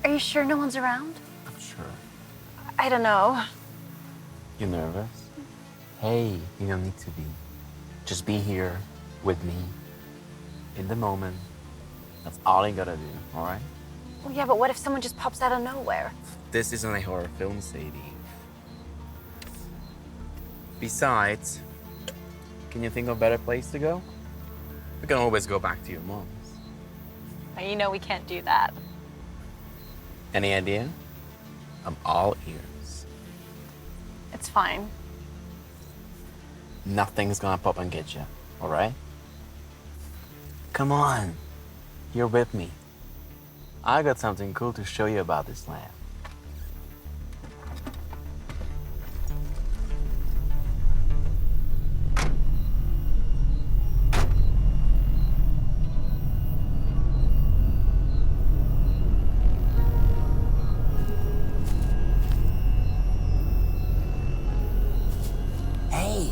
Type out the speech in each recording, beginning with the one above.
Are you sure no one's around? I'm sure. I don't know. You nervous? Hey, you don't need to be. Just be here with me in the moment. That's all you gotta do, all right? Well, yeah, but what if someone just pops out of nowhere? This isn't a horror film, Sadie. Besides, can you think of a better place to go? We can always go back to your mom's. You know we can't do that. Any idea? I'm all ears. It's fine. Nothing's gonna pop and get you, all right? Come on, you're with me. I got something cool to show you about this land. Hey,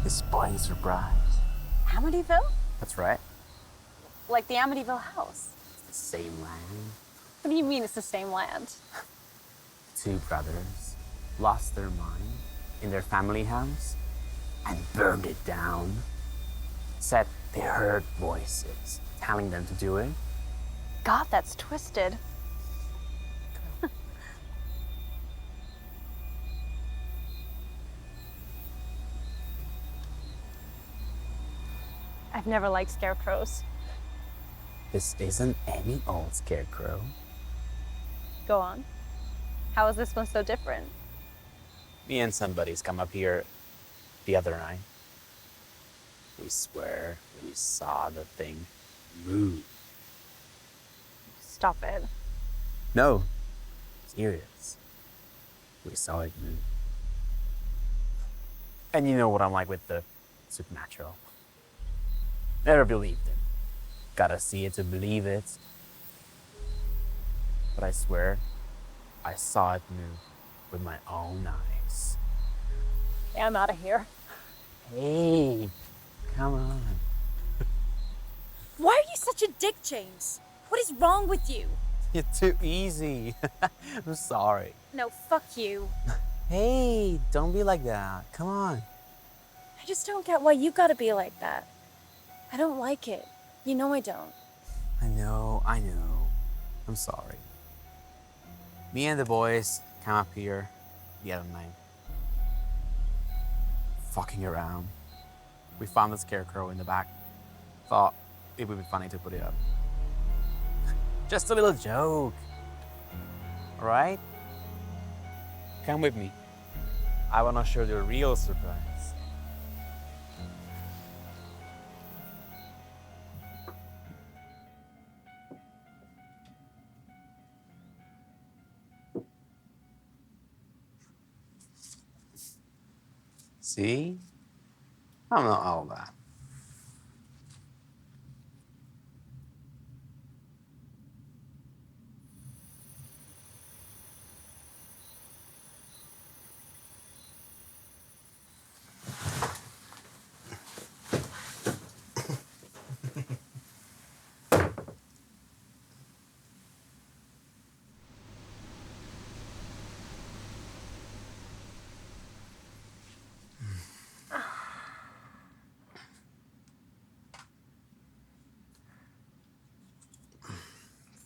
this spoiling surprise. Amityville? That's right. Like the Amityville house. It's the same land. What do you mean it's the same land? Two brothers lost their mind in their family house and burned it down. Said they heard voices telling them to do it. God, that's twisted. I've never liked scarecrows. This isn't any old scarecrow. Go on. How is this one so different? Me and some buddies come up here the other night. We swear we saw the thing move. Stop it. No, serious. We saw it move. And you know what I'm like with the supernatural. Never believed it. Gotta see it to believe it. But I swear, I saw it move with my own eyes. Yeah, I'm out of here. Hey, come on. Why are you such a dick, James? What is wrong with you? You're too easy. I'm sorry. No, fuck you. Hey, don't be like that. Come on. I just don't get why you gotta be like that. I don't like it. You know I don't. I know. I'm sorry. Me and the boys came up here the other night. Fucking around. We found the scarecrow in the back. Thought it would be funny to put it up. Just a little joke. All right? Come with me. I want to show you a real surprise. See? I'm not all that.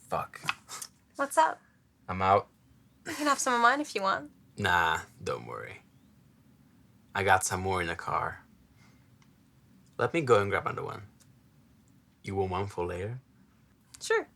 Fuck. What's up? I'm out. You can have some of mine if you want. Nah, don't worry. I got some more in the car. Let me go and grab another one. You want one for later? Sure.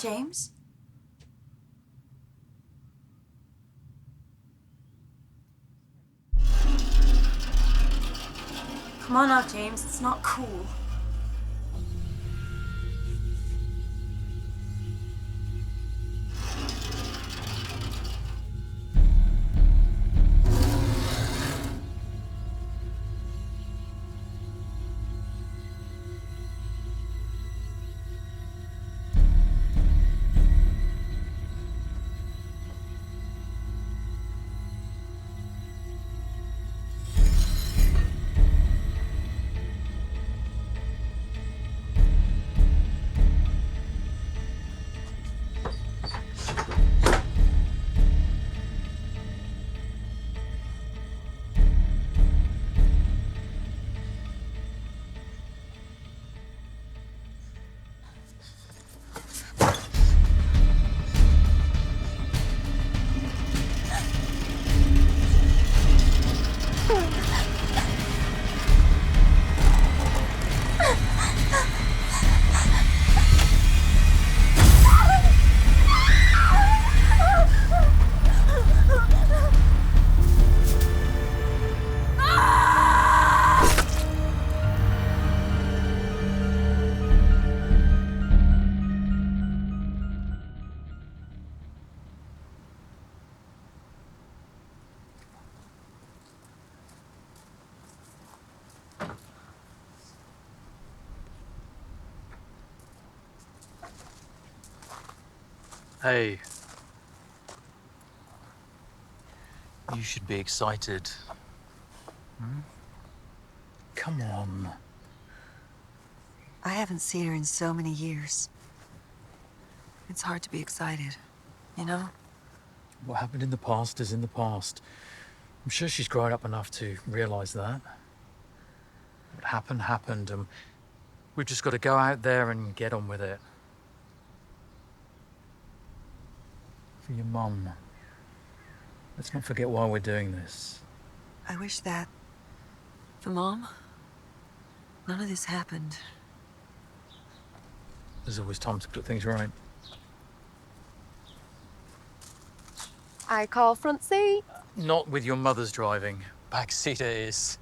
James? Come on now, James. It's not cool. Hey. You should be excited. Hmm? Come on. I haven't seen her in so many years. It's hard to be excited, you know? What happened in the past is in the past. I'm sure she's grown up enough to realize that. What happened, happened, and we've just got to go out there and get on with it. For your mum. Let's not forget why we're doing this. I wish that, for Mom, none of this happened. There's always time to put things right. I call front seat. Not with your mother's driving. Backseater is.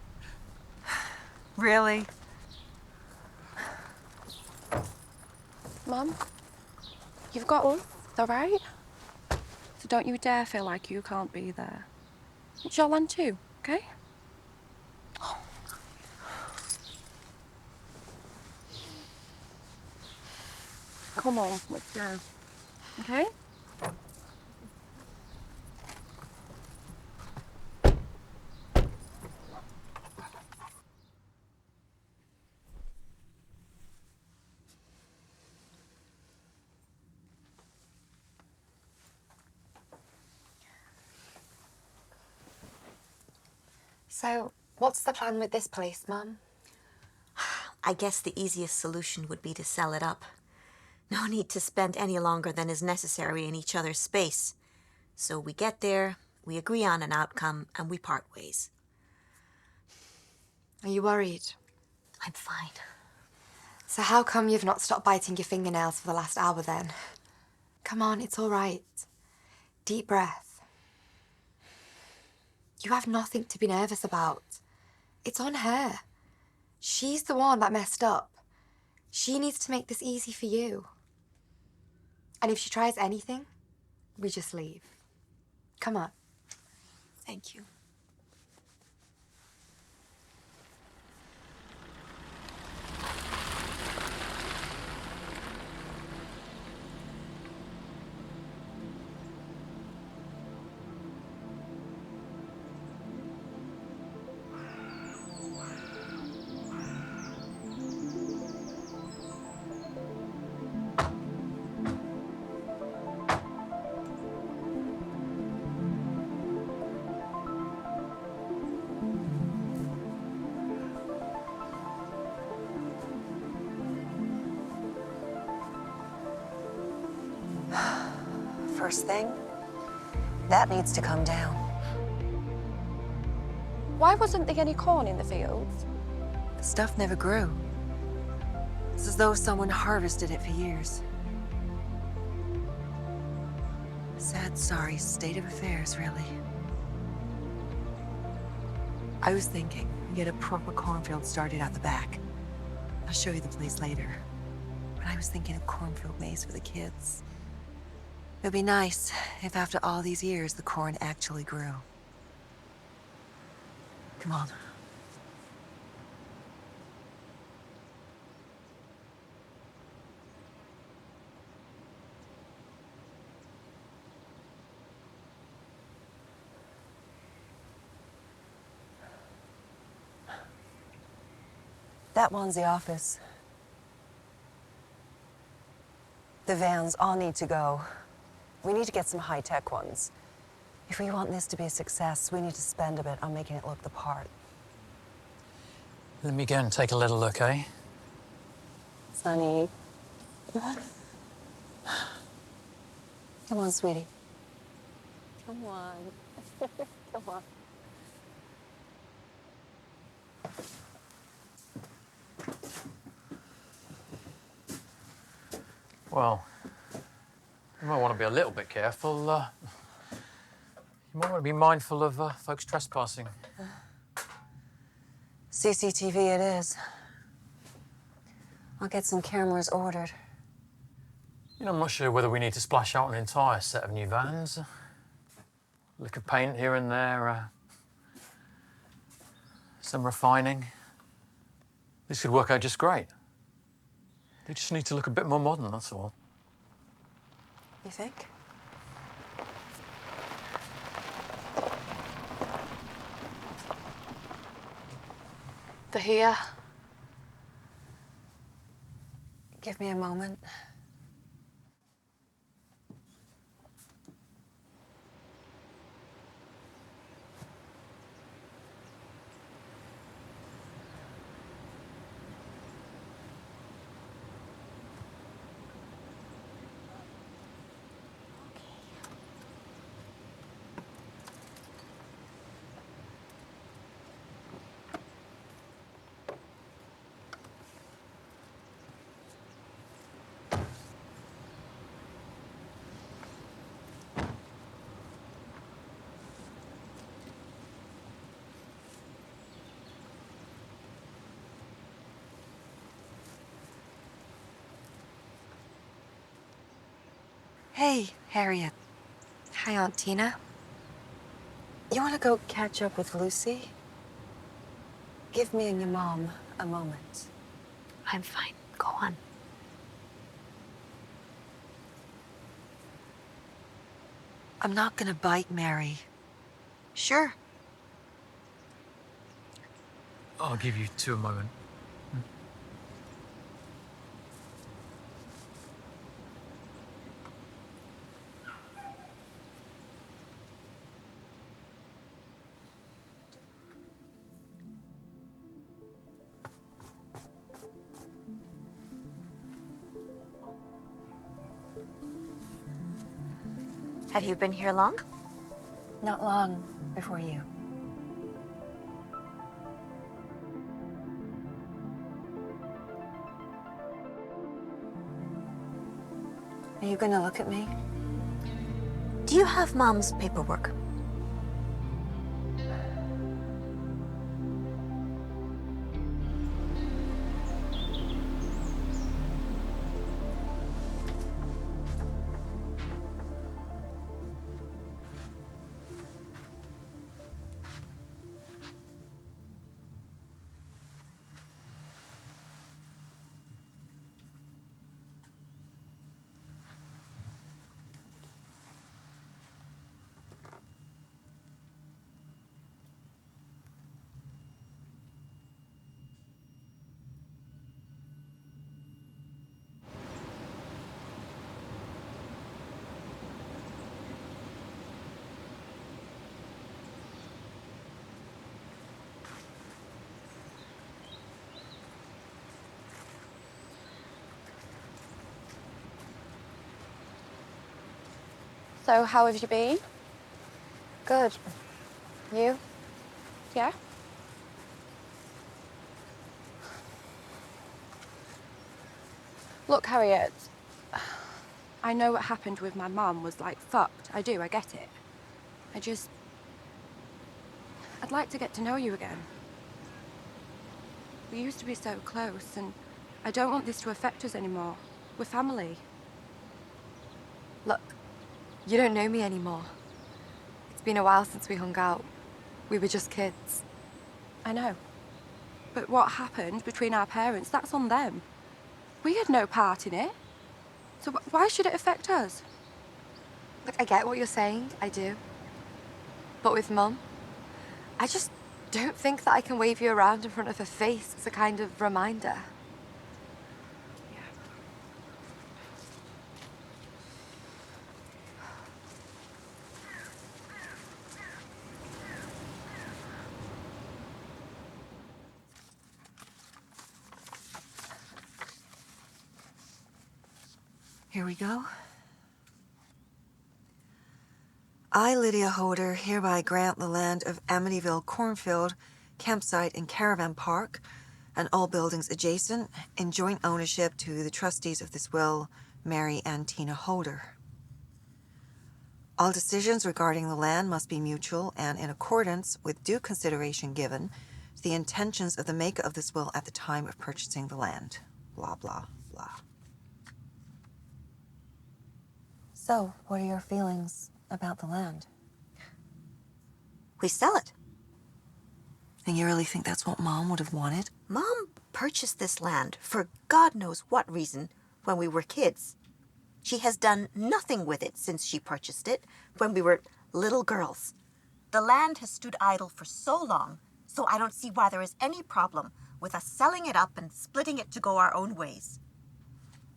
Really? Mum, you've got us, all right? So don't you dare feel like you can't be there. It's your land too, okay? Come on, let's go. Okay? So, what's the plan with this place, Mum? I guess the easiest solution would be to sell it up. No need to spend any longer than is necessary in each other's space. So we get there, we agree on an outcome, and we part ways. Are you worried? I'm fine. So how come you've not stopped biting your fingernails for the last hour then? Come on, it's all right. Deep breath. You have nothing to be nervous about. It's on her. She's the one that messed up. She needs to make this easy for you. And if she tries anything, we just leave. Come on. Thank you. First thing, that needs to come down. Why wasn't there any corn in the fields? The stuff never grew. It's as though someone harvested it for years. Sad, sorry state of affairs, really. I was thinking, get a proper cornfield started out the back. I'll show you the place later. But I was thinking of cornfield maze for the kids. It'd be nice if after all these years the corn actually grew. Come on. That one's the office. The vans all need to go. We need to get some high-tech ones. If we want this to be a success, we need to spend a bit on making it look the part. Let me go and take a little look, eh? Sonny. Come on, sweetie. Come on. Come on. Well, you might want to be a little bit careful. You might want to be mindful of folks trespassing. CCTV it is. I'll get some cameras ordered. You know, I'm not sure whether we need to splash out an entire set of new vans. Lick of paint here and there. Some refining. This could work out just great. They just need to look a bit more modern, that's all. You think? They're here. Give me a moment. Hey, Harriet. Hi, Aunt Tina. You want to go catch up with Lucy? Give me and your mom a moment. I'm fine. Go on. I'm not gonna bite Mary. Sure. I'll give you two a moment. Have you been here long? Not long before you. Are you gonna look at me? Do you have Mom's paperwork? So, how have you been? Good. You? Yeah? Look, Harriet, I know what happened with my mum was like fucked. I do, I get it. I'd like to get to know you again. We used to be so close, and I don't want this to affect us anymore. We're family. Look, you don't know me anymore. It's been a while since we hung out. We were just kids. I know. But what happened between our parents, that's on them. We had no part in it. So why should it affect us? Look, I get what you're saying, I do. But with Mum, I just don't think that I can wave you around in front of her face as a kind of reminder. Here we go. I, Lydia Holder, hereby grant the land of Amityville Cornfield, campsite and caravan park, and all buildings adjacent, in joint ownership to the trustees of this will, Mary and Tina Holder. All decisions regarding the land must be mutual and in accordance with due consideration given to the intentions of the maker of this will at the time of purchasing the land. Blah, blah, blah. So, what are your feelings about the land? We sell it. And you really think that's what Mom would have wanted? Mom purchased this land for God knows what reason when we were kids. She has done nothing with it since she purchased it when we were little girls. The land has stood idle for so long, so I don't see why there is any problem with us selling it up and splitting it to go our own ways.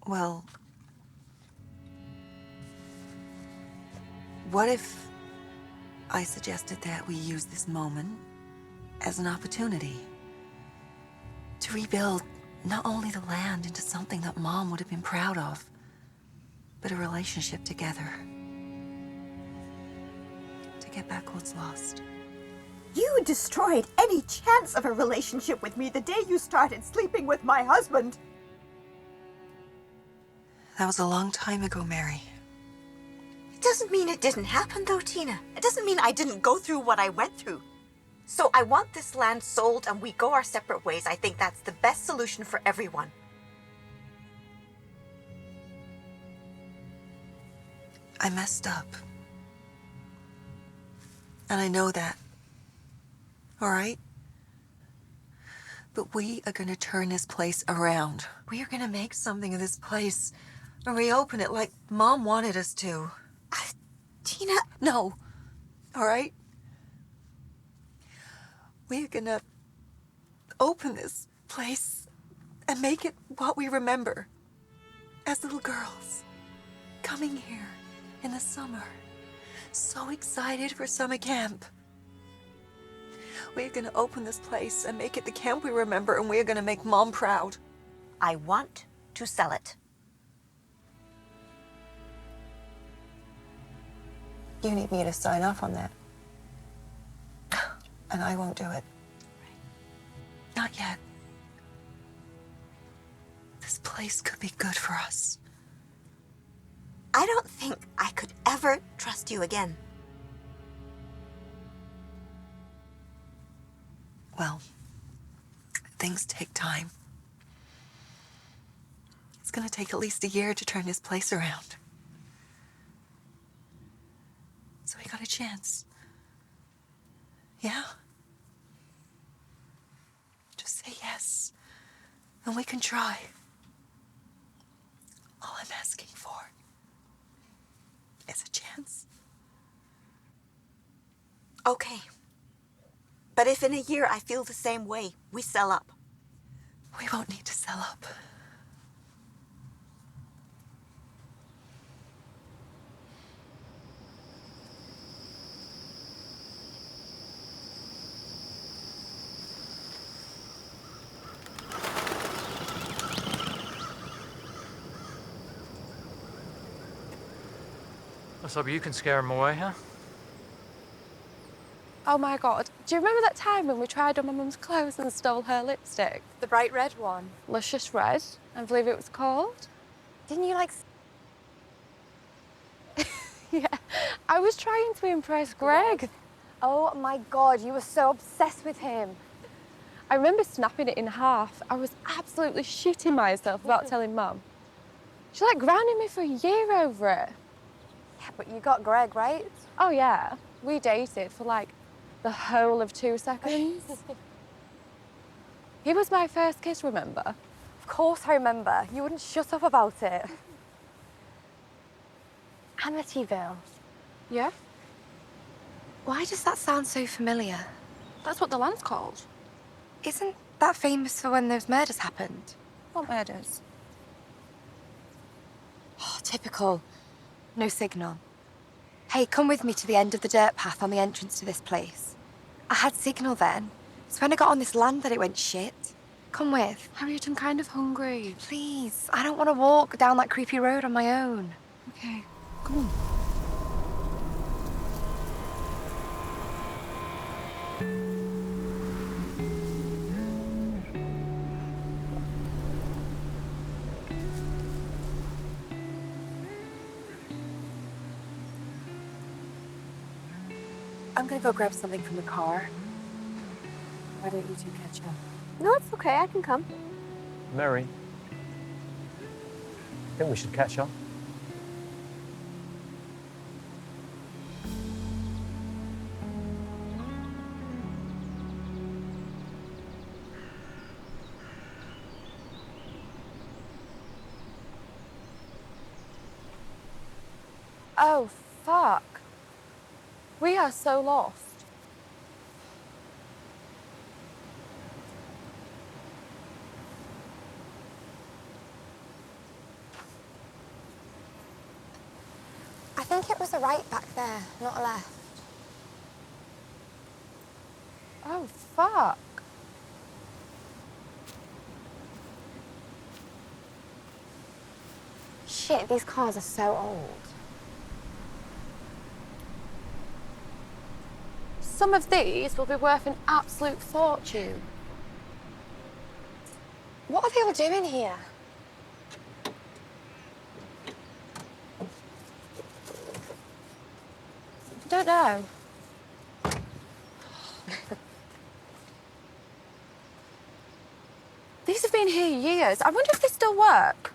Well, what if I suggested that we use this moment as an opportunity to rebuild not only the land into something that Mom would have been proud of, but a relationship together, to get back what's lost? You destroyed any chance of a relationship with me the day you started sleeping with my husband. That was a long time ago, Mary. It doesn't mean it didn't happen, though, Tina. It doesn't mean I didn't go through what I went through. So I want this land sold and we go our separate ways. I think that's the best solution for everyone. I messed up. And I know that. All right? But we are going to turn this place around. We are going to make something of this place and reopen it like Mom wanted us to. Tina. No. All right? We're going to open this place and make it what we remember as little girls coming here in the summer, so excited for summer camp. We're gonna open this place and make it the camp we remember, and we're gonna make Mom proud. I want to sell it. You need me to sign off on that. And I won't do it. Not yet. This place could be good for us. I don't think I could ever trust you again. Well, things take time. It's gonna take at least a year to turn this place around. So we got a chance. Yeah? Just say yes, and we can try. All I'm asking for is a chance. Okay. But if in a year I feel the same way, we sell up. We won't need to sell up. So you can scare him away, huh? Oh my God, do you remember that time when we tried on my mum's clothes and stole her lipstick? The bright red one. Luscious Red, I believe it was called. Didn't you like I was trying to impress Greg. Oh my God, you were so obsessed with him. I remember snapping it in half. I was absolutely shitting myself about telling Mum. She like grounded me for a year over it. Yeah, but you got Greg, right? Oh yeah, we dated for like the whole of 2 seconds. He was my first kiss, remember? Of course I remember. You wouldn't shut up about it. Amityville. Yeah, Why does that sound so familiar? that's what the land's called. Isn't that famous for when those murders happened? What murders? Oh, typical. No signal. Hey, come with me to the end of the dirt path on the entrance to this place. I had signal then. It's when I got on this land that it went shit. Come with. Harriet, I'm kind of hungry. Please, I don't want to walk down that creepy road on my own. Okay, come on. I'm gonna go grab something from the car. Why don't you two catch up? No, it's okay. I can come. Mary, I think we should catch up. Oh, fuck. We are so lost. I think it was a right back there, not a left. Oh, fuck. Shit, these cars are so old. Some of these will be worth an absolute fortune. What are they all doing here? Don't know. These have been here years. I wonder if they still work.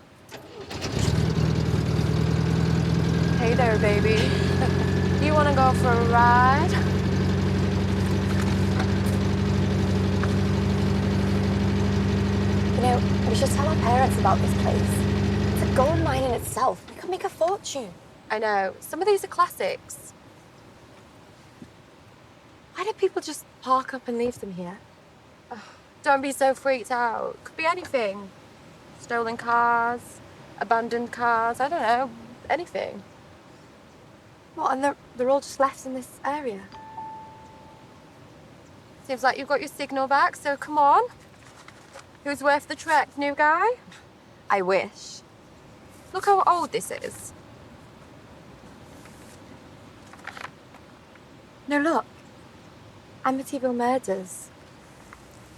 Hey there, baby. You want to go for a ride? You know, we should tell our parents about this place. It's a gold mine in itself. We could make a fortune. I know. Some of these are classics. Why do people just park up and leave them here? Ugh, don't be so freaked out. Could be anything. Stolen cars, abandoned cars, I don't know, anything. What, and they're all just left in this area? Seems like you've got your signal back, so come on. Who's worth the trek, new guy? I wish. Look how old this is. No, look. Amityville murders.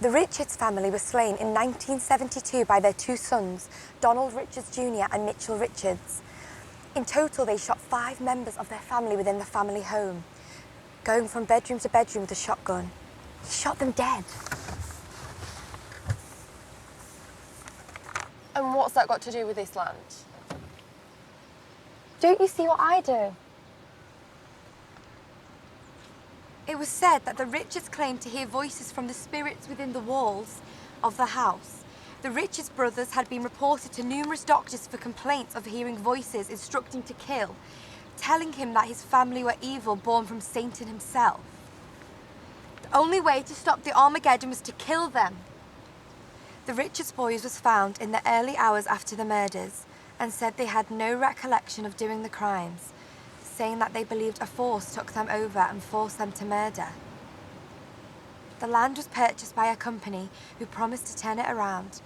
The Richards family was slain in 1972 by their 2 sons, Donald Richards Jr. and Mitchell Richards. In total, they shot 5 members of their family within the family home, going from bedroom to bedroom with a shotgun. He shot them dead. And what's that got to do with this land? Don't you see what I do? It was said that the Richards claimed to hear voices from the spirits within the walls of the house. The Richards brothers had been reported to numerous doctors for complaints of hearing voices instructing to kill, telling him that his family were evil, born from Satan himself. The only way to stop the Armageddon was to kill them. The Richards boys was found in the early hours after the murders and said they had no recollection of doing the crimes, saying that they believed a force took them over and forced them to murder. The land was purchased by a company who promised to turn it around,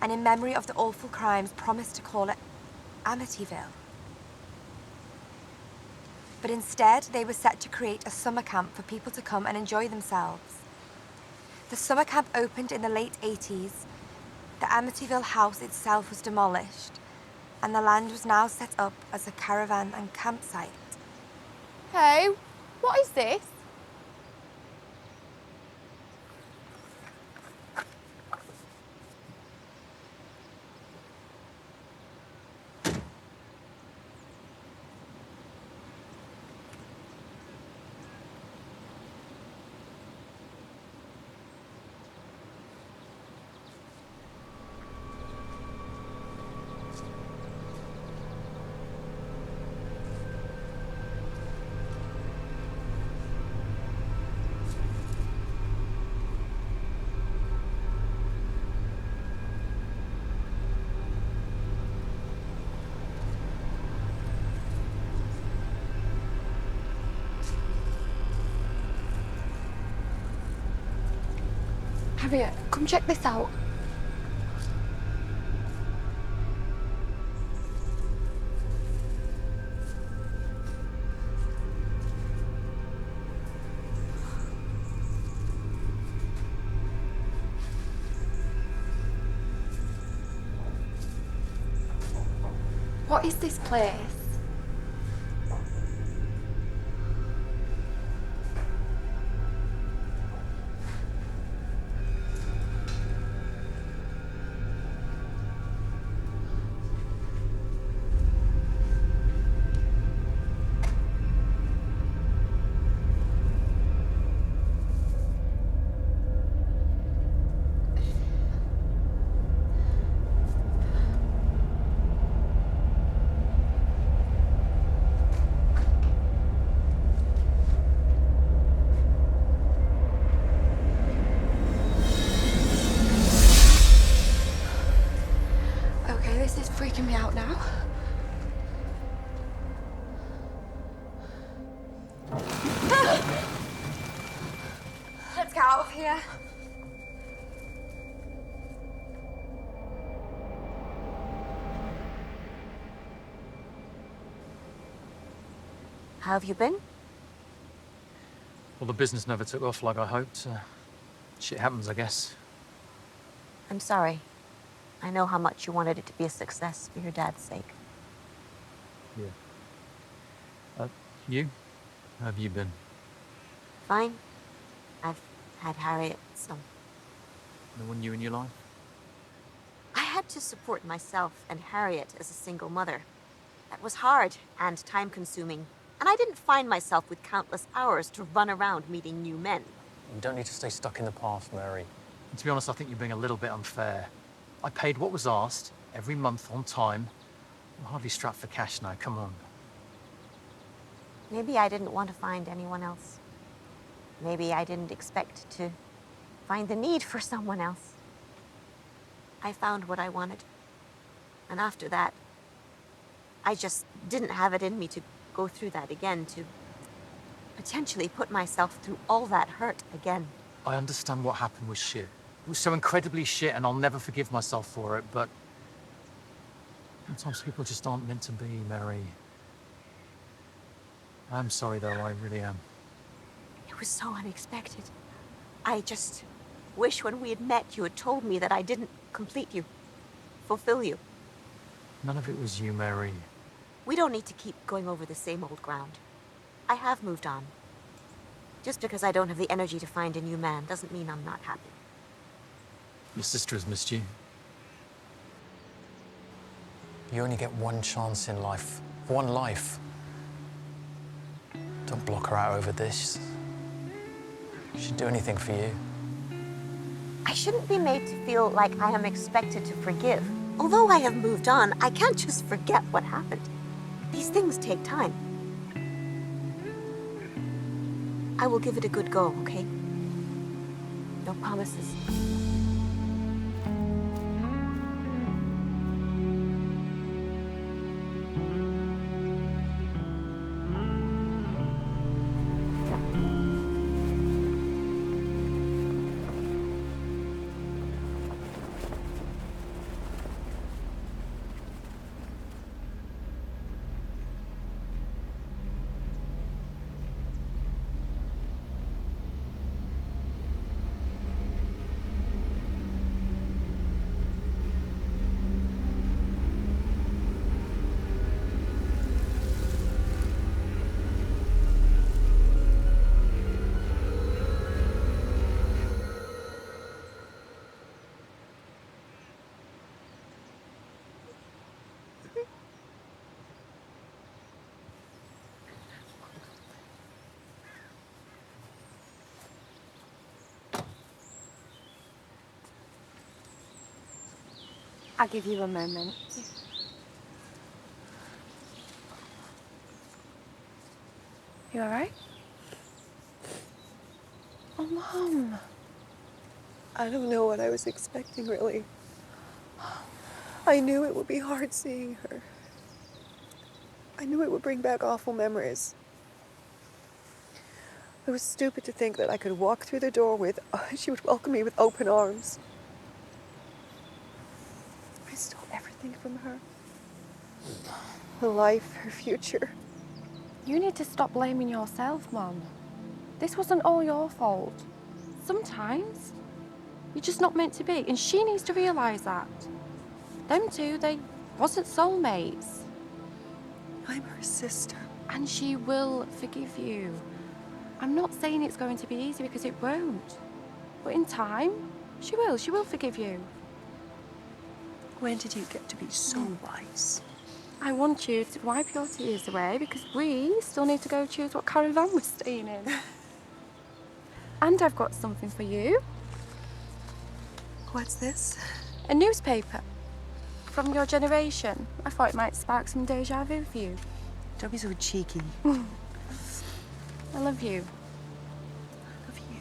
and in memory of the awful crimes promised to call it Amityville. But instead, they were set to create a summer camp for people to come and enjoy themselves. The summer camp opened in the late 80s. The Amityville house itself was demolished, and the land was now set up as a caravan and campsite. Hey, what is this? Harriet, come check this out. What is this place? Okay, this is freaking me out now. Let's get out of here. How have you been? Well, the business never took off like I hoped. Shit happens, I guess. I'm sorry. I know how much you wanted it to be a success for your dad's sake. Yeah. You? How have you been? Fine. I've had Harriet, so No one new in your life? I had to support myself and Harriet as a single mother. That was hard and time-consuming, and I didn't find myself with countless hours to run around meeting new men. You don't need to stay stuck in the past, Mary. And to be honest, I think you're being a little bit unfair. I paid what was asked every month on time. I'm hardly strapped for cash now, come on. Maybe I didn't want to find anyone else. Maybe I didn't expect to find the need for someone else. I found what I wanted. And after that, I just didn't have it in me to go through that again, to potentially put myself through all that hurt again. I understand what happened was shit. It was so incredibly shit, and I'll never forgive myself for it, but sometimes people just aren't meant to be, Mary. I'm sorry, though, I really am. It was so unexpected. I just wish when we had met you had told me that I didn't complete you, fulfill you. None of it was you, Mary. We don't need to keep going over the same old ground. I have moved on. Just because I don't have the energy to find a new man doesn't mean I'm not happy. Your sister has missed you. You only get one chance in life. One life. Don't block her out over this. She'd do anything for you. I shouldn't be made to feel like I am expected to forgive. Although I have moved on, I can't just forget what happened. These things take time. I will give it a good go, okay? No promises. I'll give you a moment. You all right? Oh, Mum. I don't know what I was expecting, really. I knew it would be hard seeing her. I knew it would bring back awful memories. It was stupid to think that I could walk through the door with, she would welcome me with open arms. I stole everything from her. Her life, her future. You need to stop blaming yourself, Mum. This wasn't all your fault. Sometimes you're just not meant to be, and she needs to realise that. Them two, they wasn't soulmates. I'm her sister. And she will forgive you. I'm not saying it's going to be easy because it won't. But in time, she will forgive you. When did you get to be so wise? I want you to wipe your tears away because we still need to go choose what caravan we're staying in. And I've got something for you. What's this? A newspaper from your generation. I thought it might spark some deja vu for you. Don't be so cheeky. I love you. Love you.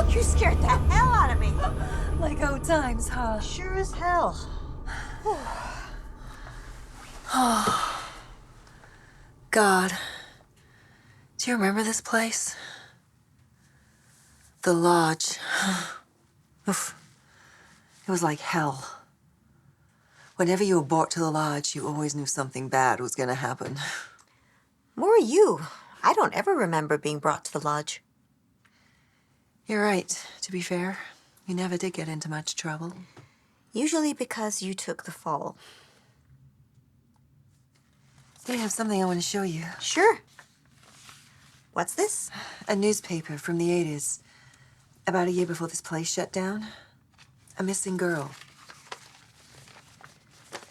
You scared the hell out of me. Like old times, huh? Sure as hell. God. Do you remember this place? The lodge. Oof. It was like hell. Whenever you were brought to the lodge, you always knew something bad was gonna happen. More you. I don't ever remember being brought to the lodge. You're right. To be fair, you never did get into much trouble. Usually because you took the fall. I have something I want to show you. Sure. What's this? A newspaper from the 80s. About a year before this place shut down. A missing girl.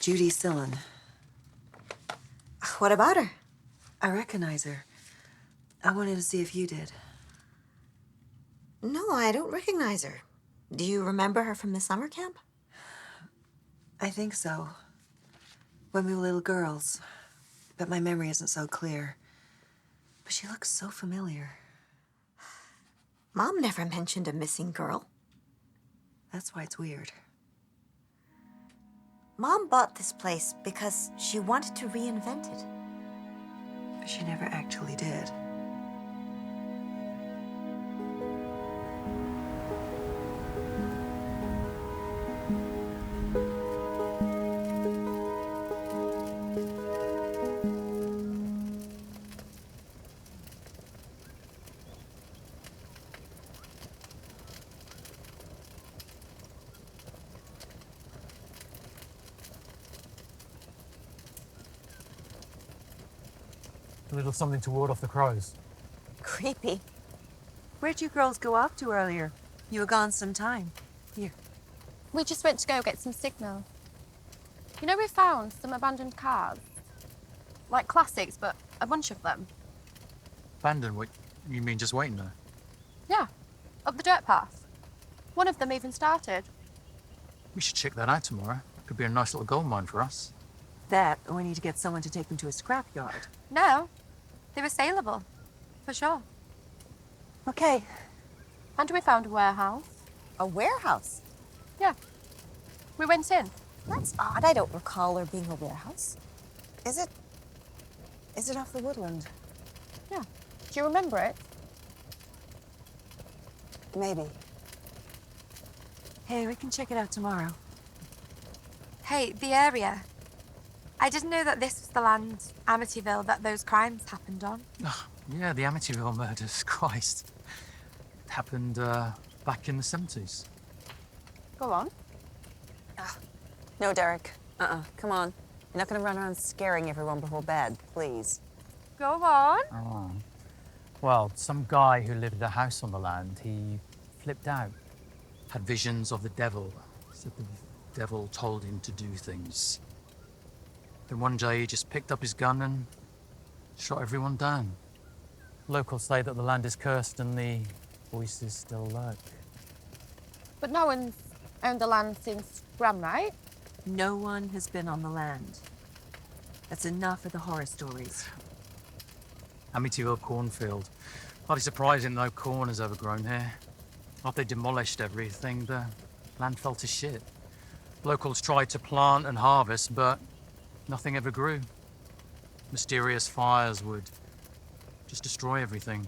Judy Sillen. What about her? I recognize her. I wanted to see if you did. No, I don't recognize her. Do you remember her from the summer camp? I think so. When we were little girls. But my memory isn't so clear. But she looks so familiar. Mom never mentioned a missing girl. That's why it's weird. Mom bought this place because she wanted to reinvent it. But she never actually did. little something to ward off the crows. Creepy. Where'd you girls go off to earlier? You were gone some time. Here. We just went to go get some signal. You know, we found some abandoned cars. Like classics, but a bunch of them. Abandoned? What, you mean just waiting there? Yeah, up the dirt path. One of them even started. We should check that out tomorrow. Could be a nice little gold mine for us. That, or we need to get someone to take them to a scrapyard. No, they were saleable, for sure. Okay. And we found a warehouse. A warehouse? Yeah, we went in. That's odd. I don't recall there being a warehouse. Is it off the woodland? Yeah. Do you remember it? Maybe. Hey, we can check it out tomorrow. Hey, the area. I didn't know that this was the land, Amityville, that those crimes happened on. Oh, yeah, the Amityville murders. Christ. It happened back in the 70s. Go on. No, Derek. Come on. You're not gonna run around scaring everyone before bed, please. Go on. Oh. Well, some guy who lived at a house on the land, he flipped out. Had visions of the devil. Said the devil told him to do things. Then one day he just picked up his gun and shot everyone down. Locals say that the land is cursed and the voices still lurk. But no one's owned the land since Bram, right? No one has been on the land. That's enough of the horror stories. Amityville cornfield. Hardly surprising no corn has ever grown here. After they demolished everything, the land fell to shit. Locals tried to plant and harvest, but nothing ever grew. Mysterious fires would just destroy everything.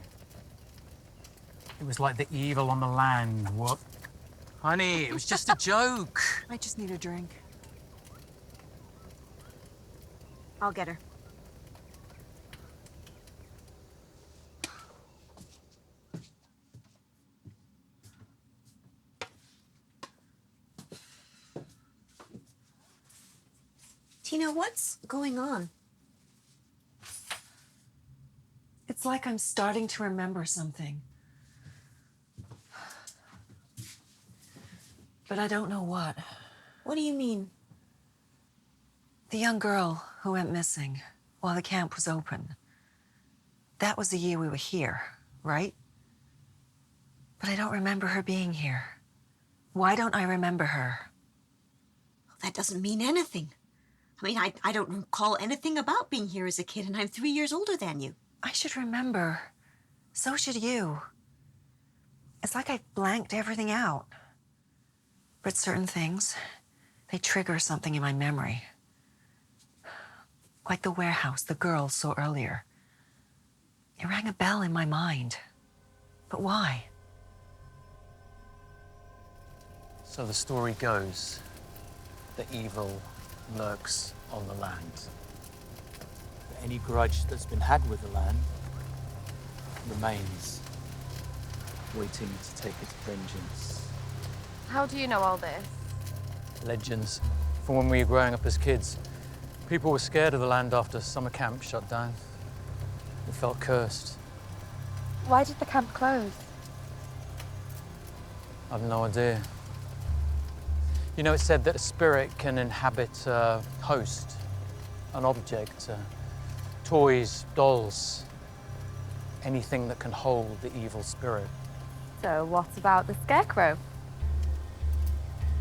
It was like the evil on the land. What? Honey, it was just a joke. I just need a drink. I'll get her. Tina, what's going on? It's like I'm starting to remember something. But I don't know what. What do you mean? The young girl who went missing while the camp was open. That was the year we were here, right? But I don't remember her being here. Why don't I remember her? That doesn't mean anything. I mean, I don't recall anything about being here as a kid, and I'm 3 years older than you. I should remember. So should you. It's like I blanked everything out. But certain things, they trigger something in my memory. Like the warehouse the girls saw earlier. It rang a bell in my mind. But why? So the story goes, the evil lurks on the land. But any grudge that's been had with the land remains, waiting to take its vengeance. How do you know all this? Legends from when we were growing up as kids. People were scared of the land after summer camp shut down. It felt cursed. Why did the camp close? I've no idea. You know, it's said that a spirit can inhabit a host, an object, toys, dolls, anything that can hold the evil spirit. So what about the scarecrow?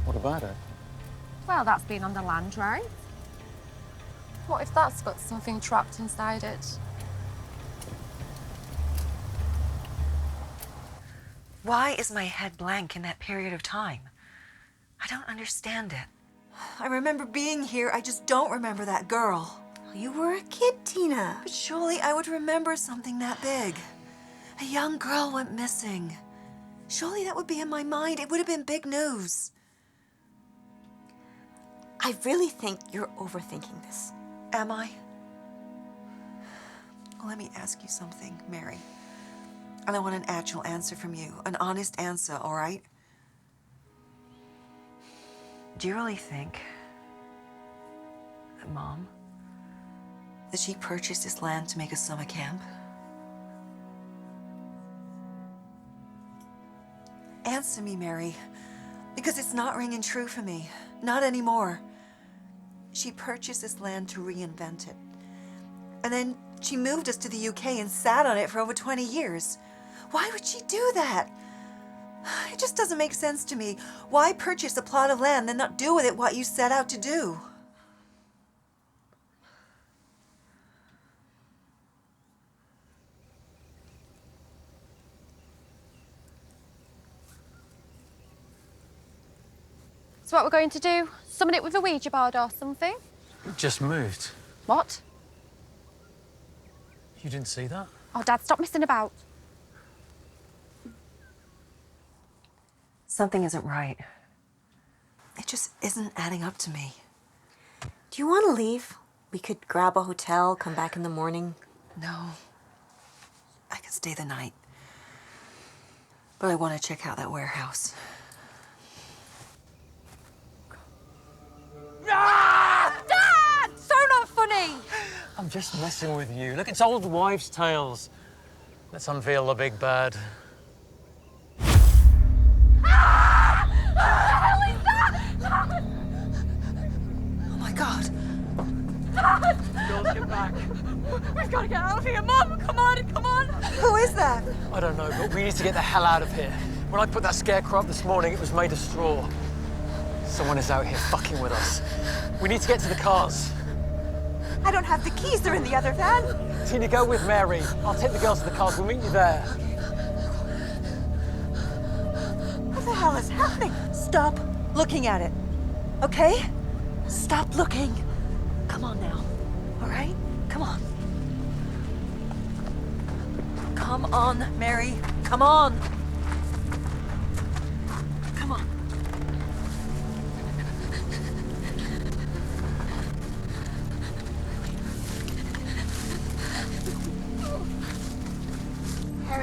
What about it? Well, that's been on the land, right? What if that's got something trapped inside it? Why is my head blank in that period of time? I don't understand it. I remember being here, I just don't remember that girl. You were a kid, Tina. But surely I would remember something that big. A young girl went missing. Surely that would be in my mind. It would have been big news. I really think you're overthinking this. Am I? Let me ask you something, Mary. And I want an actual answer from you. An honest answer, all right? Do you really think that Mom that she purchased this land to make a summer camp? Answer me, Mary, because it's not ringing true for me. Not anymore. She purchased this land to reinvent it. And then she moved us to the UK and sat on it for over 20 years. Why would she do that? It just doesn't make sense to me. Why purchase a plot of land and not do with it what you set out to do? So what we're going to do? Summon it with a Ouija board or something? It just moved. What? You didn't see that? Oh, Dad, stop messing about. Something isn't right. It just isn't adding up to me. Do you want to leave? We could grab a hotel, come back in the morning. No. I could stay the night. But I want to check out that warehouse. Dad! So not funny! I'm just messing with you. Look, it's old wives' tales. Let's unveil the big bad. Oh my God. Girls, get back. We've got to get out of here. Mum, come on, come on. Who is that? I don't know, but we need to get the hell out of here. When I put that scarecrow up this morning, it was made of straw. Someone is out here fucking with us. We need to get to the cars. I don't have the keys. They're in the other van. Tina, go with Mary. I'll take the girls to the cars. We'll meet you there. What the hell is happening? Stop looking at it. Okay? Stop looking. Come on now. All right? Come on. Come on, Mary. Come on. Come on.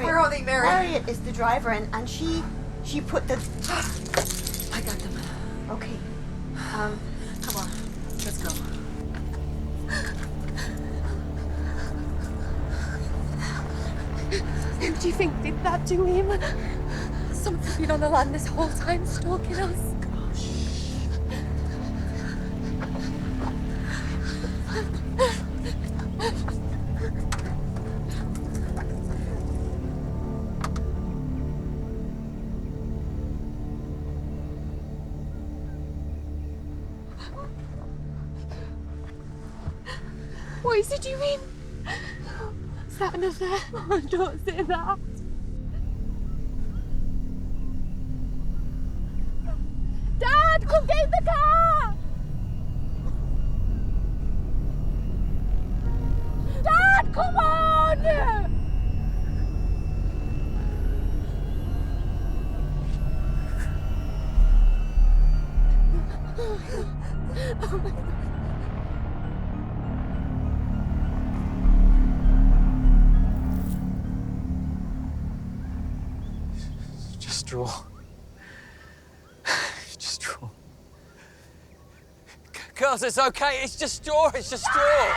Where are they, Mary? Harriet is the driver, and she put the... I got them. Okay. Come on. Let's go. Who do you think did that to him? Something's been on the land this whole time, stalking us. What is it you mean? Is that an affair? Oh, don't say that. Dad, come get in the car! Dad, come on! Oh my God. Just draw. Just draw. Girls, it's okay. It's just straw. It's just straw.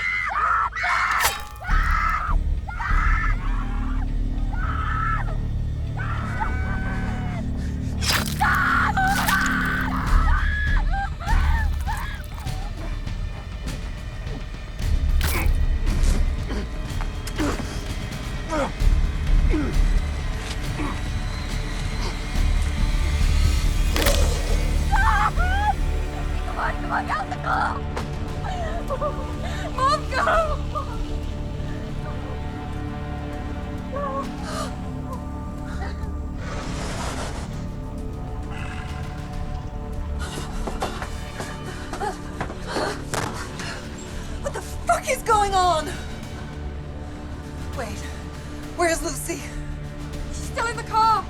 Come on, get out the car! Mom, go! What the fuck is going on? Wait, where's Lucy? She's still in the car!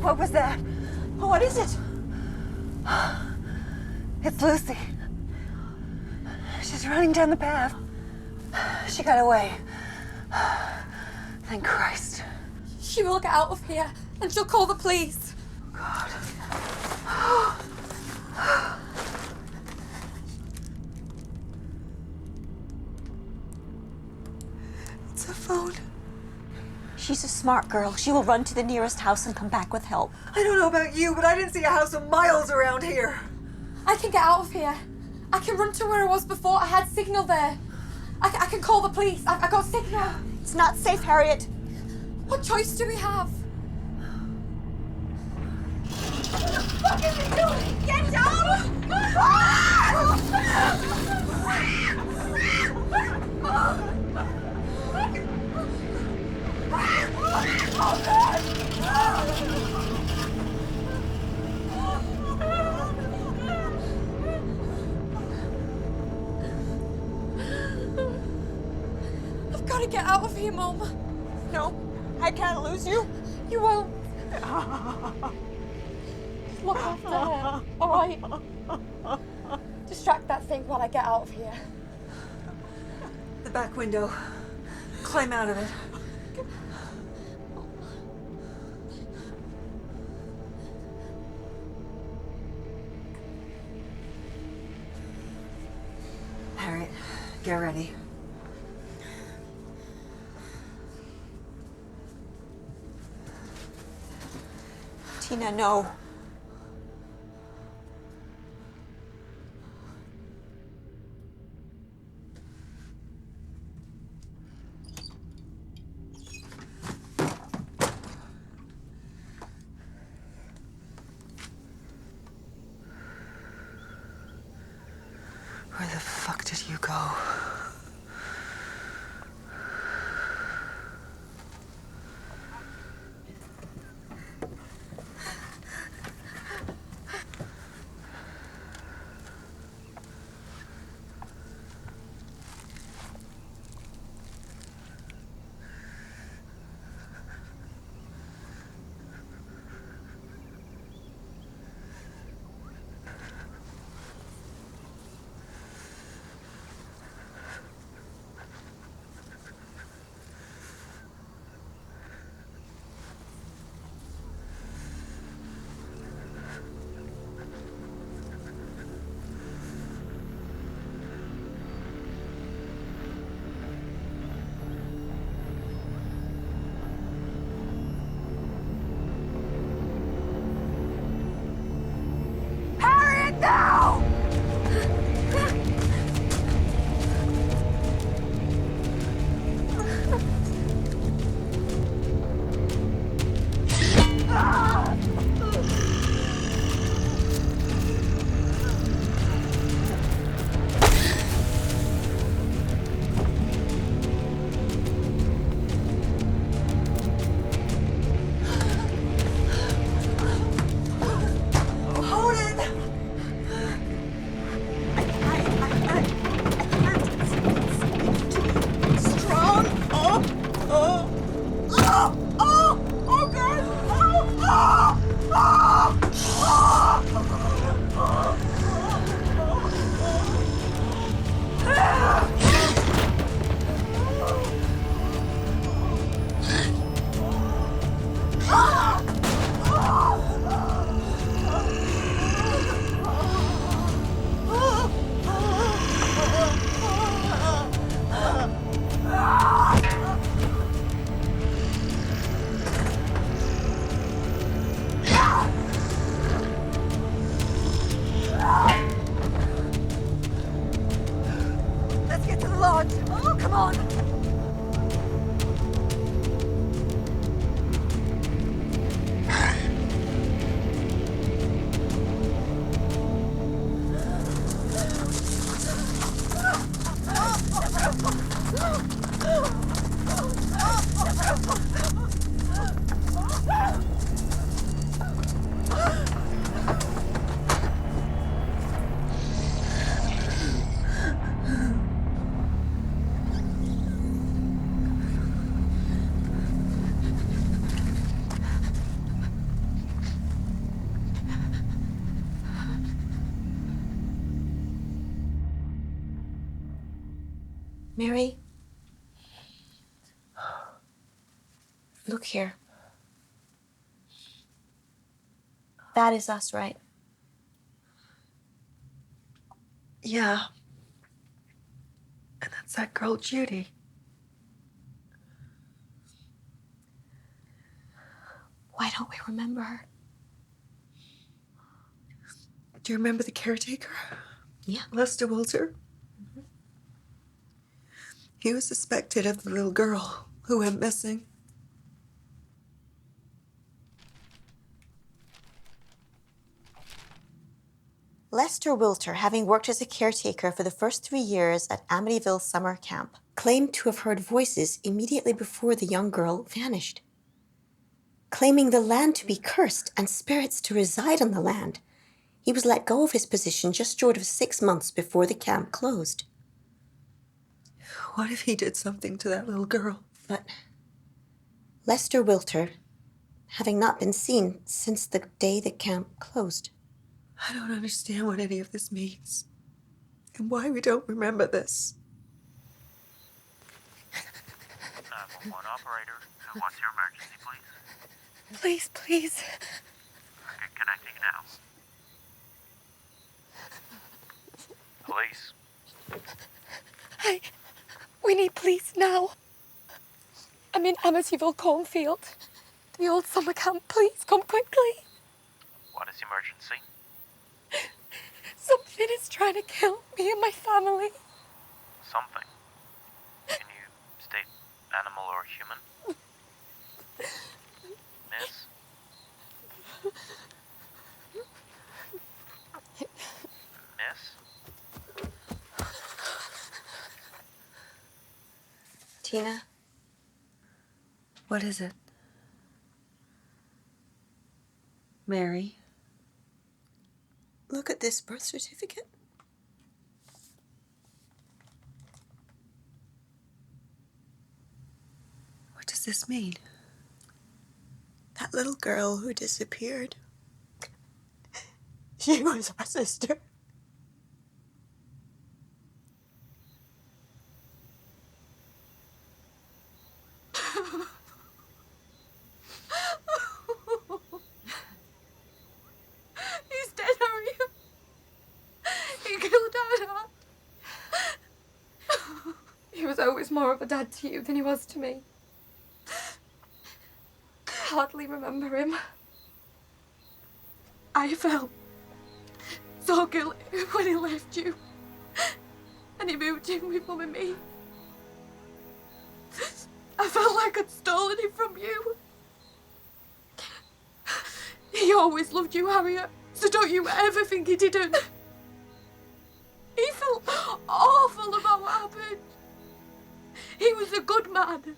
What was that? What is it? It's Lucy. She's running down the path. She got away. Thank Christ. She will get out of here and she'll call the police. God. It's a phone. She's a smart girl. She will run to the nearest house and come back with help. I don't know about you, but I didn't see a house of miles around here. I can get out of here. I can run to where I was before. I had signal there. I can call the police. I got signal. It's not safe, Harriet. What choice do we have? What the fuck is it doing? Get down! I've got to get out of here, Mom. No, I can't lose you. You won't. Just look after her, all right? Distract that thing while I get out of here. The back window. Climb out of it. Harriet, get ready. Tina, no. Where the fuck did you go? Mary? Look here. That is us, right? Yeah. And that's that girl, Judy. Why don't we remember her? Do you remember the caretaker? Yeah. Lester Walter? He was suspected of the little girl who went missing. Lester Wilter, having worked as a caretaker for the first 3 years at Amityville summer camp, claimed to have heard voices immediately before the young girl vanished. Claiming the land to be cursed and spirits to reside on the land, he was let go of his position just short of 6 months before the camp closed. What if he did something to that little girl? But Lester Wilter, having not been seen since the day the camp closed. I don't understand what any of this means. And why we don't remember this. 911 operator, what's your emergency, please? Please, please. Okay, connecting now. Police. We need police now. I'm in Amityville cornfield. The old summer camp. Please come quickly. What is the emergency? Something is trying to kill me and my family. Something. Can you state animal or human? Miss? Miss? Tina? What is it? Mary? Look at this birth certificate. What does this mean? That little girl who disappeared. She was our sister. He's dead, are you? He killed our dad. He was always more of a dad to you than he was to me. I hardly remember him. I felt so guilty when he left you. And he moved in with Mum and me. I felt like I'd stolen him from you. He always loved you, Harriet, so don't you ever think he didn't. He felt awful about what happened. He was a good man.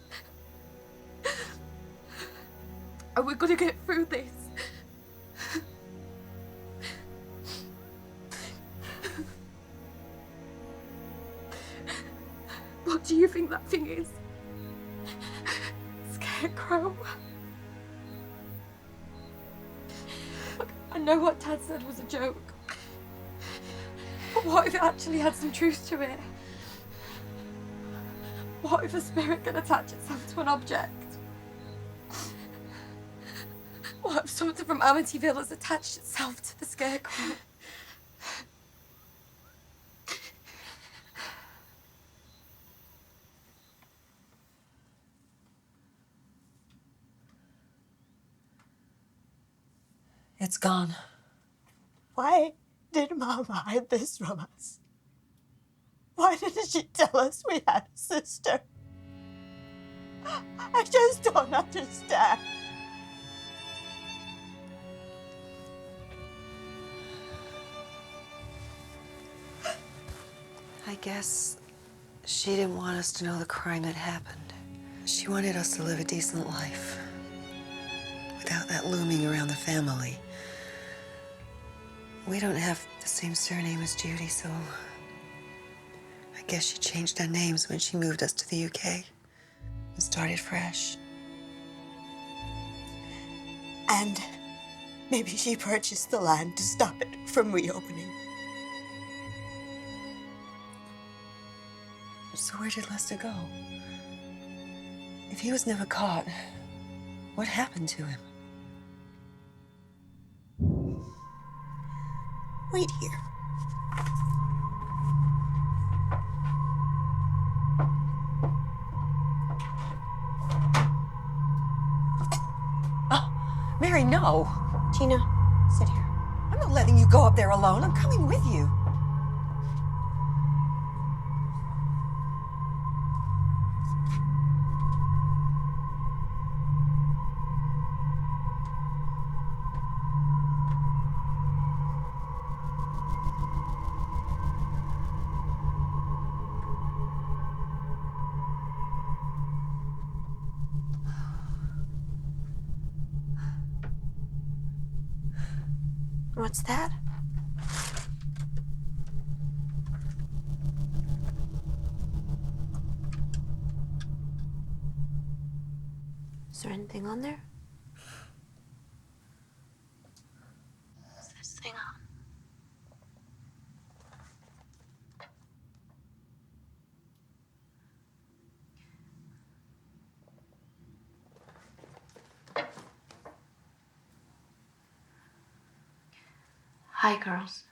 And we're gonna get through this. What do you think that thing is? Scarecrow? Look, I know what Dad said was a joke. But what if it actually had some truth to it? What if a spirit can attach itself to an object? What if something from Amityville has attached itself to the Scarecrow? It's gone. Why did Mom hide this from us? Why didn't she tell us we had a sister? I just don't understand. I guess she didn't want us to know the crime that happened. She wanted us to live a decent life without that looming around the family. We don't have the same surname as Judy, so I guess she changed our names when she moved us to the UK and started fresh. And maybe she purchased the land to stop it from reopening. So where did Lester go? If he was never caught, what happened to him? Wait here. Oh, Mary, no. Tina, sit here. I'm not letting you go up there alone. I'm coming with you. What's that? Is there anything on there? What's this thing on? Hi, girls.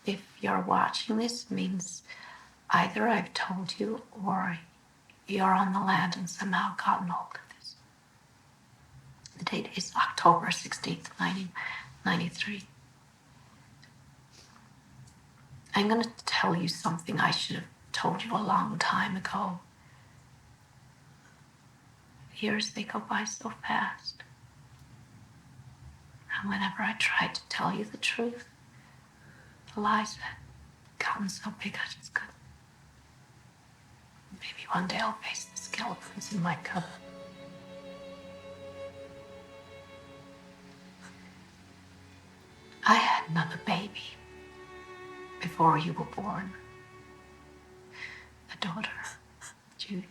If you're watching this, means either I've told you or you're on the land and somehow gotten hold of this. The date is October 16th, 1993. I'm going to tell you something I should have told you a long time ago. Years, they go by so fast. And whenever I tried to tell you the truth, the lies had gotten so big I just couldn't. Maybe one day I'll face the skeletons in my cupboard. I had another baby before you were born. A daughter, Judy.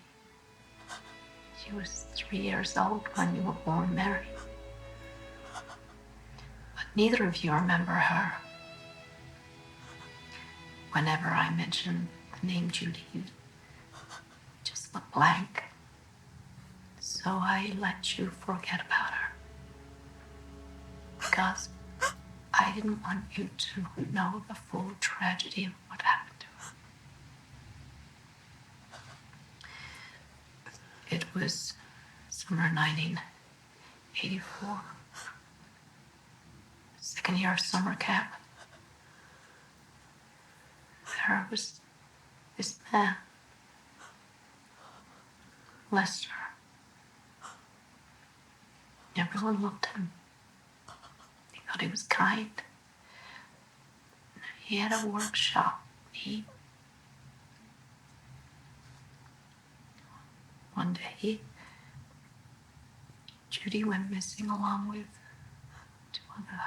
She was 3 years old when you were born, Mary. But neither of you remember her. Whenever I mention the name Judy, you just look blank. So I let you forget about her. Because I didn't want you to know the full tragedy of what happened to her. It was summer 1984. Second year of summer camp. There was this man, Lester. Everyone loved him. They thought he was kind. He had a workshop. One day, Judy went missing along with 2 other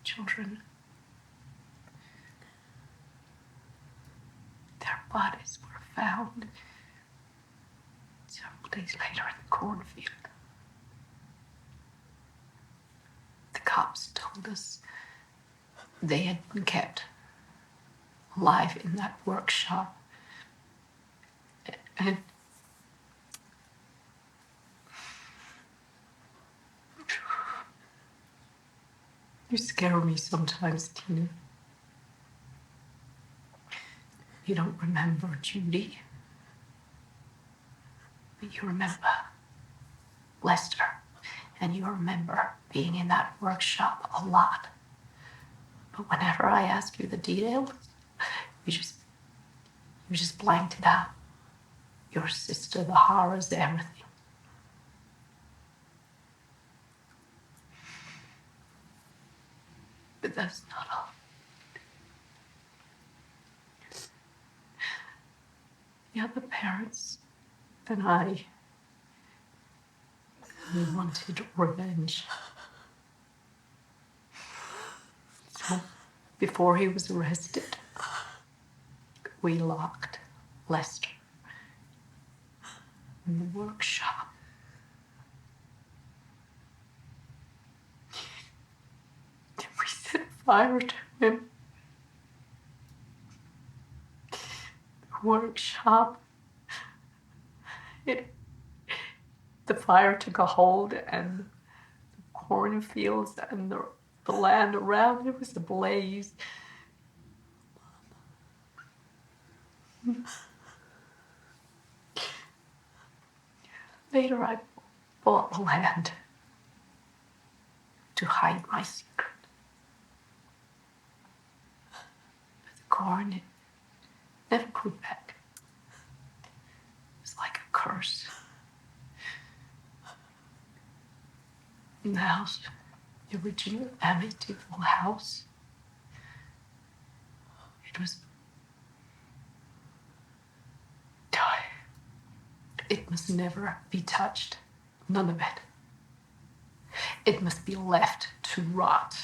children. Their bodies were found several days later in the cornfield. The cops told us they had been kept alive in that workshop. And you scare me sometimes, Tina. You don't remember Judy, but you remember Lester, and you remember being in that workshop a lot. But whenever I ask you the details, you just blanked it out. Your sister, the horrors, everything. But that's not all. The other parents and I, we wanted revenge. So before he was arrested, we locked Lester in the workshop. Then we set fire to him. workshop. The fire took a hold, and the cornfields and the land around it was ablaze. Later, I bought the land to hide my secret. But the corn, it never grew back. It was like a curse. And the house, the original Amityville house, it was... It must never be touched. None of it. It must be left to rot.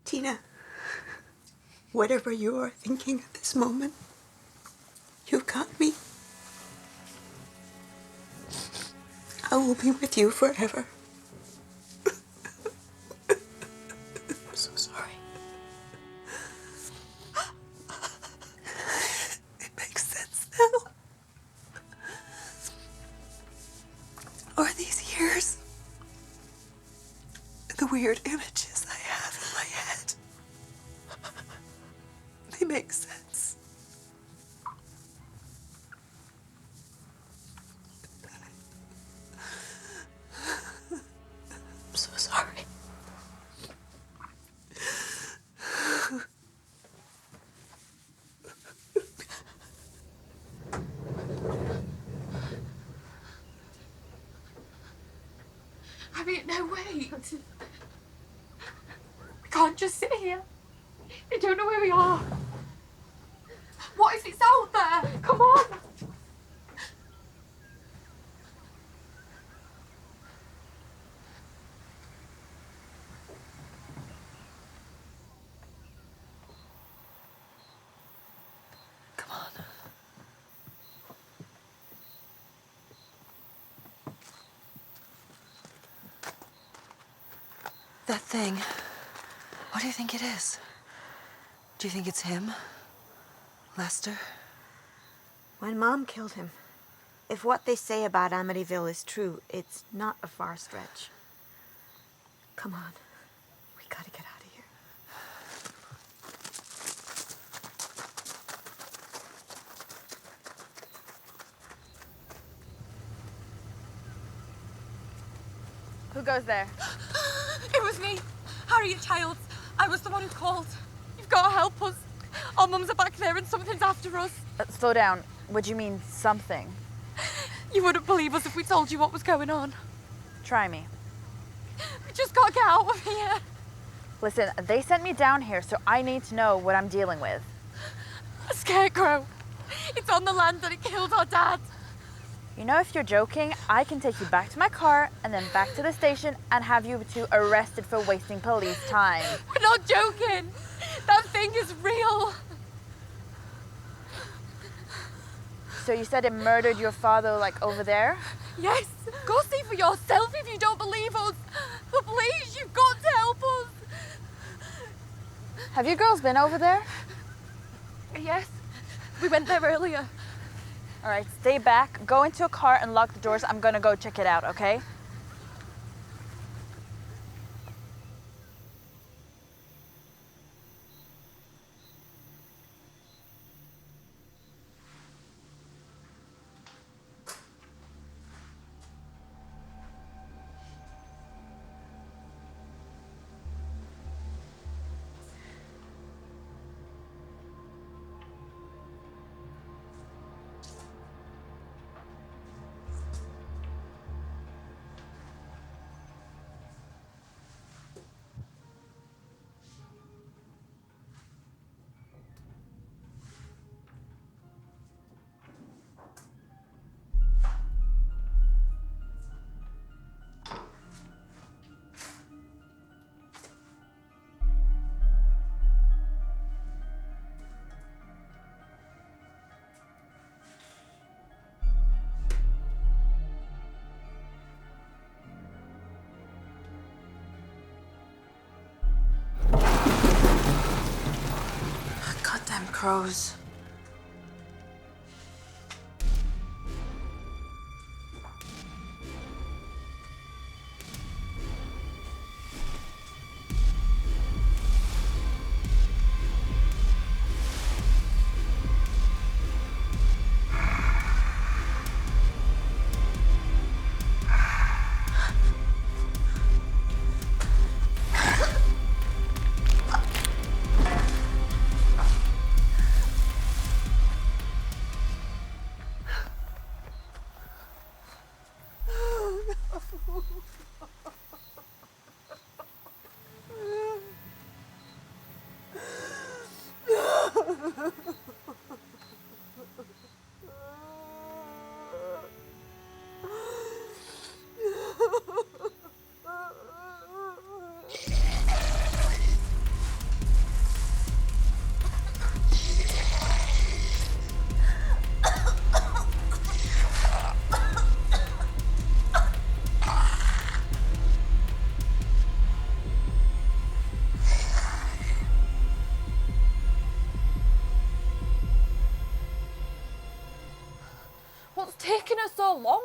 Tina, whatever you are thinking at this moment, you've got me. I will be with you forever. I'm so sorry. It makes sense now. Or these years, the weird images I have in my head, they make sense. I'm so sorry. I mean, no, wait. We can't just sit here. You don't know where we are. What if it's out there? Come on. Come on. That thing. What do you think it is? Do you think it's him? Lester? My mom killed him. If what they say about Amityville is true, it's not a far stretch. Come on. We gotta get out of here. Who goes there? It was me, Harriet Childs. I was the one who called. You've got to help us. Our mums are back there and something's after us. Slow down. What do you mean, something? You wouldn't believe us if we told you what was going on. Try me. We just got to get out of here. Listen, they sent me down here, so I need to know what I'm dealing with. A scarecrow. It's on the land that it killed our dad. You know, if you're joking, I can take you back to my car and then back to the station and have you two arrested for wasting police time. We're not joking. That thing is real. So you said it murdered your father, like, over there? Yes. Go see for yourself if you don't believe us. But please, you've got to help us. Have you girls been over there? Yes. We went there earlier. All right, stay back, go into a car and lock the doors. I'm gonna go check it out, okay? Scarecrows. What's taking us so long?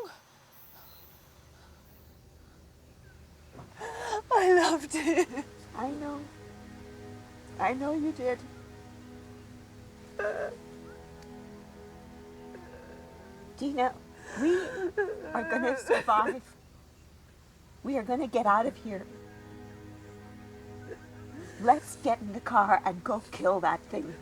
I loved it. I know. I know you did. Dina, we are gonna survive. We are gonna get out of here. Let's get in the car and go kill that thing.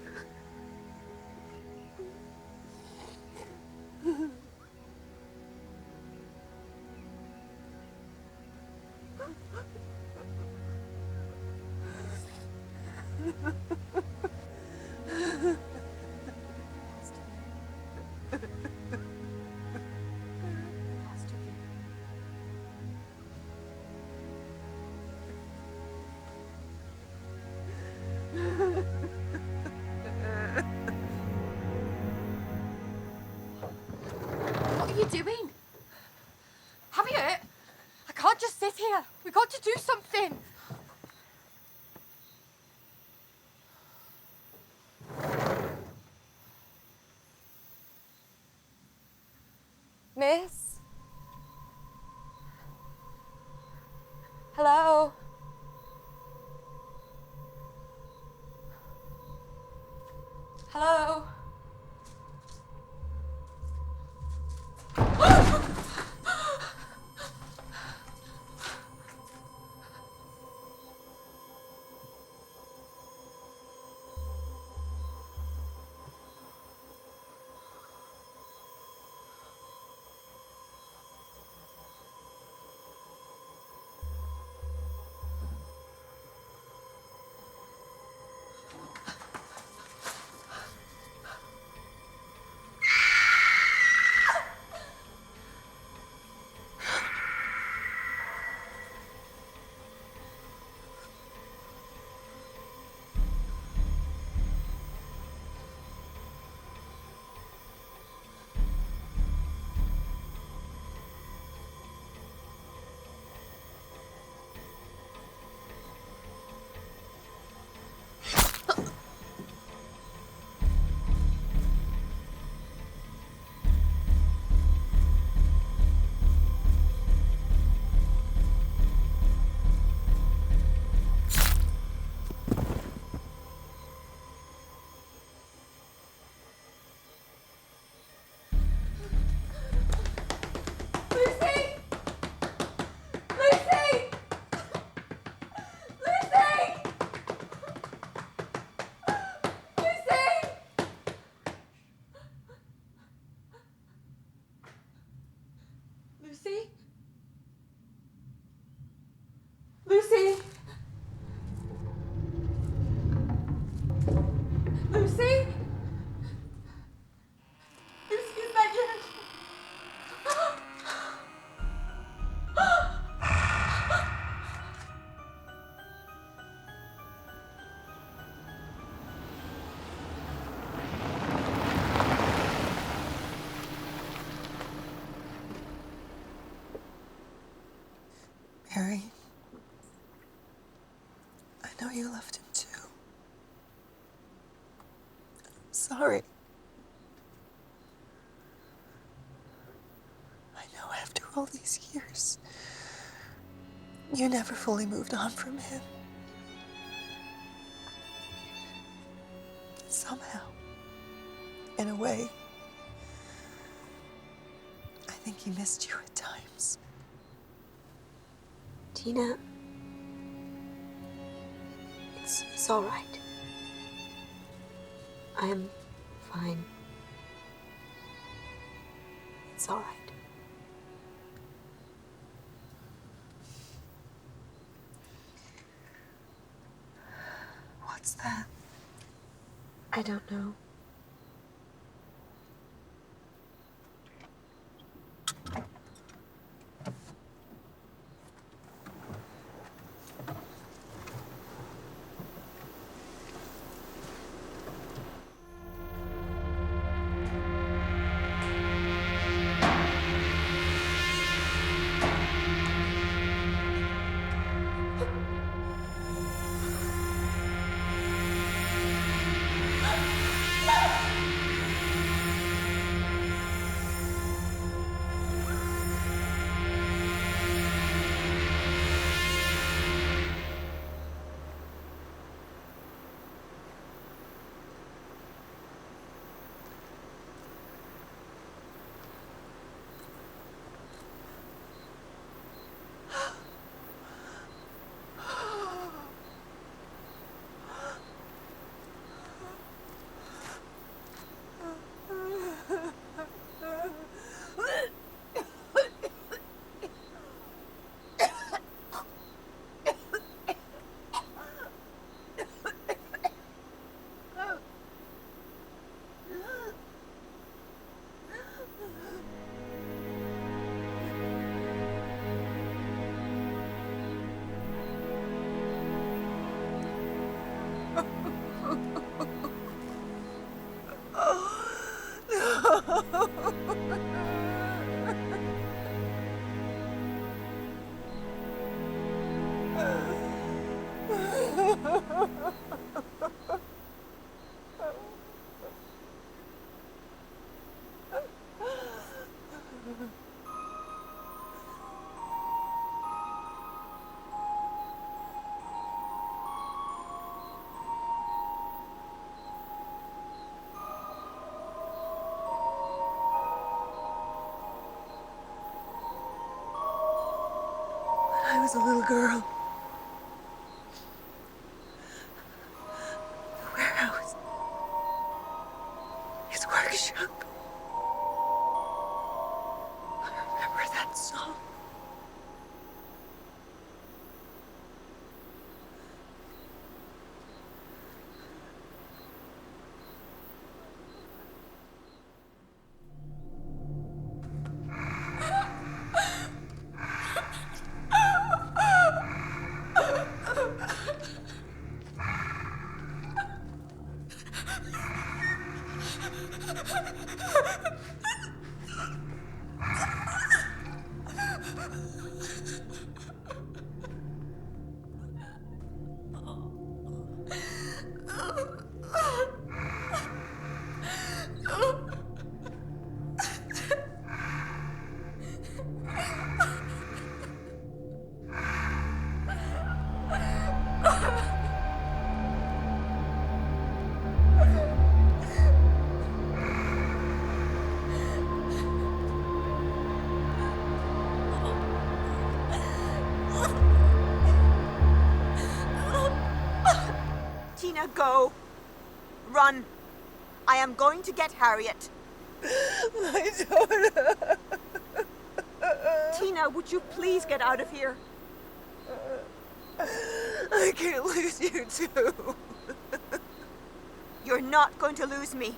What are you doing? Harriet, I can't just sit here. We've got to do something. Miss? Hello? Hello? Lucy? Lucy? Lucy, is that you? Mary, I know you loved him too. I'm sorry. I know after all these years, you never fully moved on from him. Somehow, in a way, I think he missed you at times. Tina, it's all right. I am fine. It's all right. What's that? I don't know. I was a little girl. The warehouse. His workshop. I remember that song. Tina, go. Run. I am going to get Harriet. My daughter. Tina, would you please get out of here? I can't lose you too. You're not going to lose me.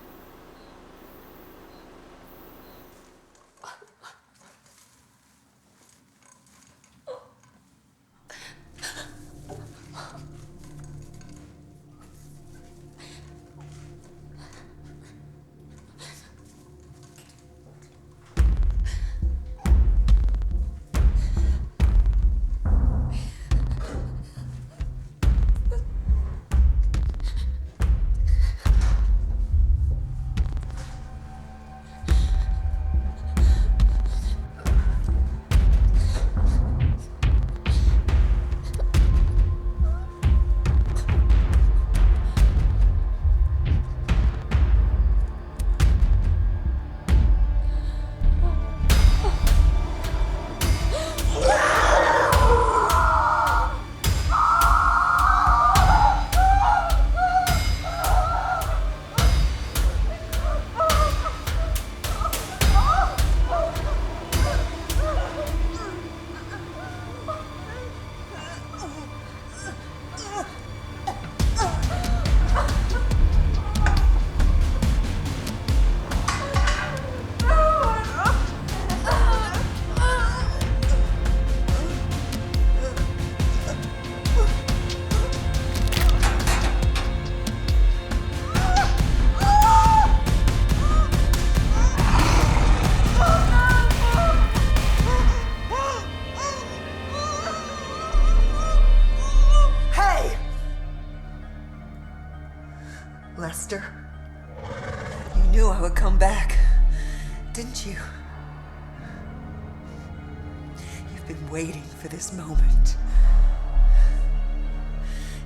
been waiting for this moment.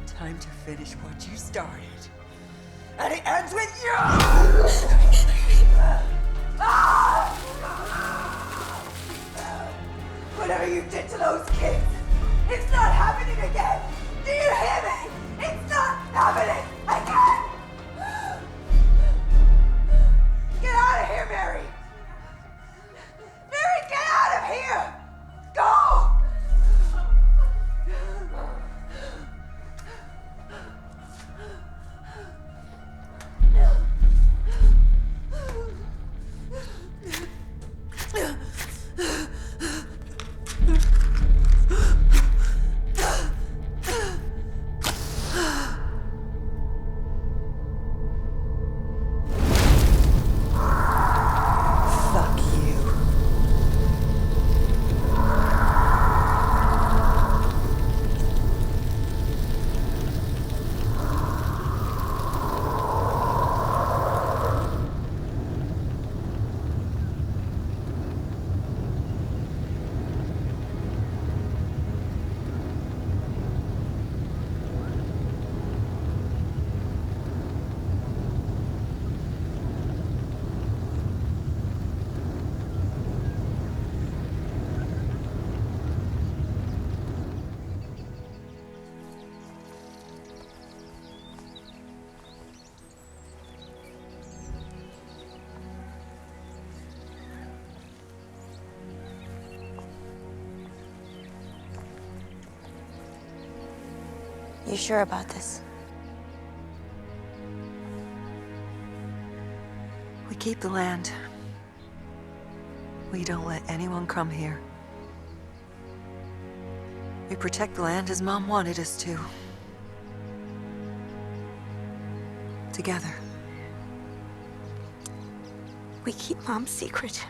Time to finish what you started. And it ends with you! Whatever you did to those kids, it's not happening again! Do you hear me? It's not happening again! Get out of here, Mary! Mary, get out of here! Go! You sure about this? We keep the land. We don't let anyone come here. We protect the land as Mom wanted us to. Together. We keep Mom's secret.